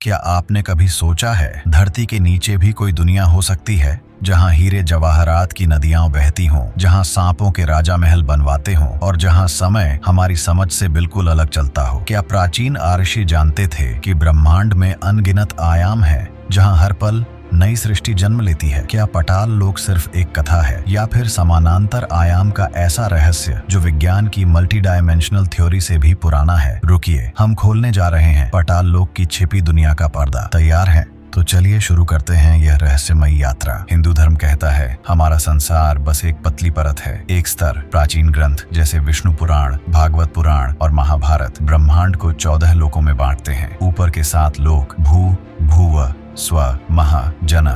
क्या आपने कभी सोचा है धरती के नीचे भी कोई दुनिया हो सकती है जहां हीरे जवाहरात की नदियां बहती हों, जहां सांपों के राजा महल बनवाते हों और जहां समय हमारी समझ से बिल्कुल अलग चलता हो? क्या प्राचीन आर्षि जानते थे कि ब्रह्मांड में अनगिनत आयाम है जहां हर पल नई सृष्टि जन्म लेती है? क्या पटाल लोक सिर्फ एक कथा है या फिर समानांतर आयाम का ऐसा रहस्य जो विज्ञान की मल्टी डायमेंशनल थ्योरी से भी पुराना है? रुकिए, हम खोलने जा रहे हैं पटाल लोक की छिपी दुनिया का पर्दा। तैयार हैं? तो चलिए शुरू करते हैं यह रहस्यमयी यात्रा। हिंदू धर्म कहता है हमारा संसार बस एक पतली परत है, एक स्तर। प्राचीन ग्रंथ जैसे विष्णु पुराण, भागवत पुराण और महाभारत ब्रह्मांड को 14 लोकों में बांटते हैं। ऊपर के 7 लोक भूव, स्व, महा, जन,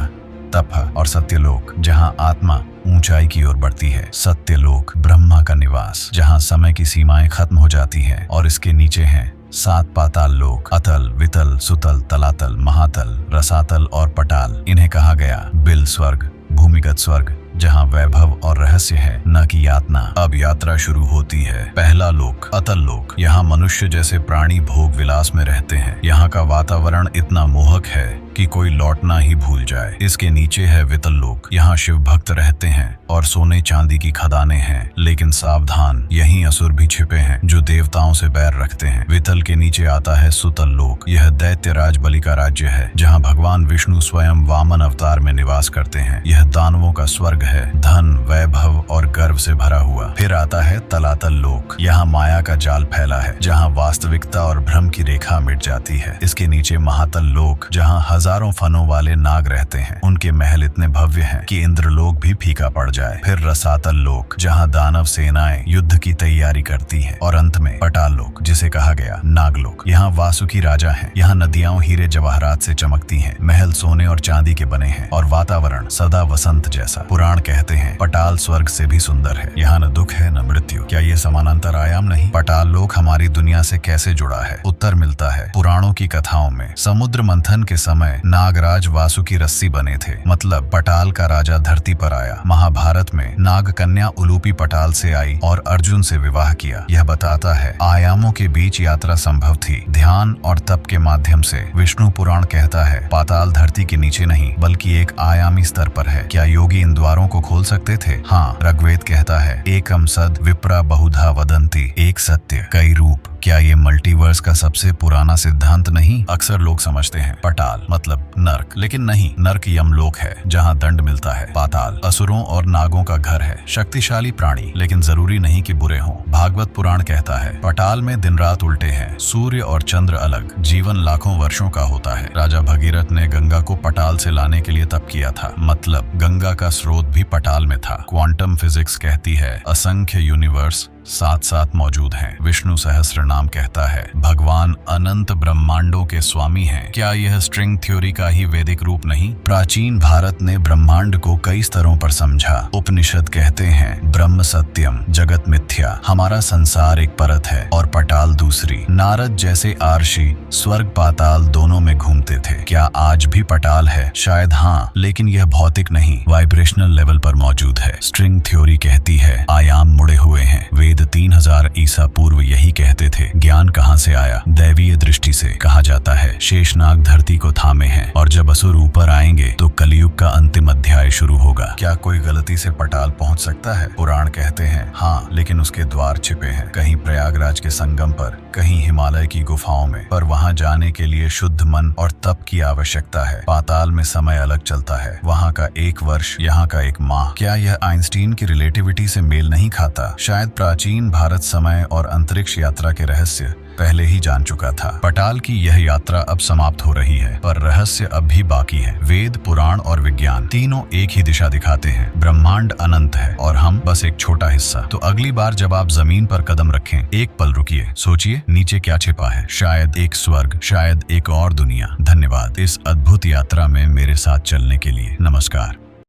तप और सत्यलोक, जहां आत्मा ऊंचाई की ओर बढ़ती है। सत्यलोक ब्रह्मा का निवास, जहां समय की सीमाएं खत्म हो जाती हैं। और इसके नीचे हैं 7 पाताल लोक, अतल, वितल, सुतल, तलातल, महातल, रसातल और पटाल। इन्हें कहा गया बिल स्वर्ग, भूमिगत स्वर्ग, जहां वैभव और रहस्य है, न कि यातना। अब यात्रा शुरू होती है। पहला लोक अतल लोक। यहाँ मनुष्य जैसे प्राणी भोग विलास में रहते हैं। यहाँ का वातावरण इतना मोहक है कि कोई लौटना ही भूल जाए। इसके नीचे है वितल लोक। यहाँ शिव भक्त रहते हैं और सोने चांदी की खदानें हैं। लेकिन सावधान, यहीं असुर भी छिपे हैं जो देवताओं से बैर रखते हैं। वितल के नीचे आता है सुतल लोक। यह दैत्यराज बलि का राज्य है, जहाँ भगवान विष्णु स्वयं वामन अवतार में निवास करते हैं। यह दानवों का स्वर्ग है, धन, वैभव और गर्व से भरा हुआ। फिर आता है तलातल लोक। यहाँ माया का जाल फैला है, जहाँ वास्तविकता और भ्रम की रेखा मिट जाती है। इसके नीचे महातल लोक, जहाँ हजारों फनों वाले नाग रहते हैं। उनके महल इतने भव्य हैं कि इंद्रलोक भी फीका पड़ जाए। फिर रसातल लोक, जहाँ दानव सेनाएं युद्ध की तैयारी करती हैं। और अंत में पटाल लोक, जिसे कहा गया नागलोक। यहाँ वासुकी राजा हैं। यहाँ नदियां हीरे जवाहरात से चमकती हैं, महल सोने और चांदी के बने हैं और वातावरण सदा वसंत जैसा। पुराण कहते हैं पटाल स्वर्ग से भी सुंदर है। यहाँ न दुख है न मृत्यु। क्या ये समानांतर आयाम नहीं? पटाल लोक हमारी दुनिया से कैसे जुड़ा है? उत्तर मिलता है पुराणों की कथाओं में। समुद्र मंथन के समय नागराज वासुकी रस्सी बने थे, मतलब पटाल का राजा धरती पर आया। महाभारत में नाग कन्या उलूपी पटाल से आई और अर्जुन से विवाह किया। यह बताता है आयामों के बीच यात्रा संभव थी, ध्यान और तप के माध्यम से। विष्णु पुराण कहता है पाताल धरती के नीचे नहीं बल्कि एक आयामी स्तर पर है। क्या योगी इन द्वारों को खोल सकते थे? हाँ, ऋग्वेद कहता है एकम सद विप्रा बहुधा वदंती, एक सत्य कई रूप। क्या ये मल्टीवर्स का सबसे पुराना सिद्धांत नहीं? अक्सर लोग समझते हैं पटाल मतलब नर्क, लेकिन नहीं, नर्क यमलोक है जहाँ दंड मिलता है। पाताल असुरों और नागों का घर है, शक्तिशाली प्राणी, लेकिन जरूरी नहीं कि बुरे हों। भागवत पुराण कहता है पटाल में दिन रात उल्टे हैं, सूर्य और चंद्र अलग, जीवन लाखों वर्षों का होता है। राजा भगीरथ ने गंगा को पटाल से लाने के लिए तप किया था, मतलब गंगा का स्रोत भी पटाल में था। क्वांटम फिजिक्स कहती है असंख्य यूनिवर्स साथ साथ मौजूद हैं। विष्णु सहस्त्र नाम कहता है भगवान अनंत ब्रह्मांडों के स्वामी हैं। क्या यह स्ट्रिंग थ्योरी का ही वैदिक रूप नहीं? प्राचीन भारत ने ब्रह्मांड को कई स्तरों पर समझा। उपनिषद कहते हैं ब्रह्म सत्यम जगत मिथ्या, हमारा संसार एक परत है और पटाल दूसरी। नारद जैसे आर्षि स्वर्ग पाताल दोनों में घूमते थे। क्या आज भी पटाल है? शायद हाँ, लेकिन यह भौतिक नहीं, वाइब्रेशनल लेवल पर मौजूद है। स्ट्रिंग थ्योरी कहती है आयाम मुड़े हुए हैं। वेद 3000 ईसा पूर्व यही कहते थे। ज्ञान कहाँ से आया? दैवीय दृष्टि से। कहा जाता है शेषनाग धरती को थामे हैं और जब असुर ऊपर आएंगे तो कलयुग का अंतिम अध्याय शुरू होगा। क्या कोई गलती से पटाल पहुंच सकता है? पुराण कहते हैं हाँ, लेकिन उसके द्वार छिपे हैं, कहीं प्रयागराज के संगम पर, कहीं हिमालय की गुफाओं में। पर वहां जाने के लिए शुद्ध मन और तप की आवश्यकता है। पाताल में समय अलग चलता है, वहां का 1 वर्ष, यहाँ का 1 माह। क्या यह आइंस्टीन की रिलेटिविटी से मेल नहीं खाता? शायद प्राचीन भारत समय और अंतरिक्ष यात्रा के रहस्य पहले ही जान चुका था। पटाल की यह यात्रा अब समाप्त हो रही है, पर रहस्य अब भी बाकी है। वेद, पुराण और विज्ञान तीनों एक ही दिशा दिखाते हैं। ब्रह्मांड अनंत है और हम बस एक छोटा हिस्सा। तो अगली बार जब आप जमीन पर कदम रखें, एक पल रुकिए, सोचिए नीचे क्या छिपा है। शायद एक स्वर्ग, शायद एक और दुनिया। धन्यवाद इस अद्भुत यात्रा में मेरे साथ चलने के लिए। नमस्कार।